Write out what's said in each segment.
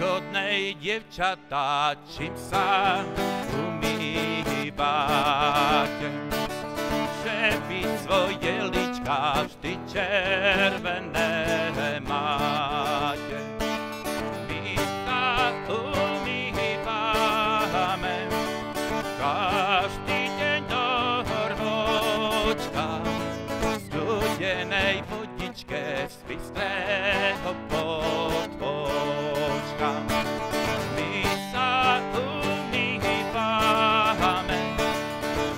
chodnej dievčatá, čím sa umývate. Že vy svoje lička vždy červené máte. My sa umývame každý deň do horôčka v studenej vodičke z bystrého podvočka. My sa umývame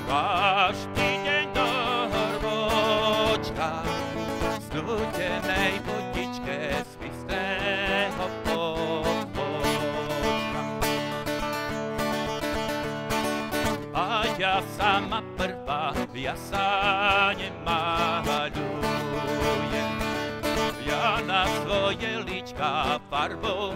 každý deň do horôčka v studenej vodičke z bystrého podvočka. A ja sama prvá, ja sa nemaľujem. Ja na svoje lička farbu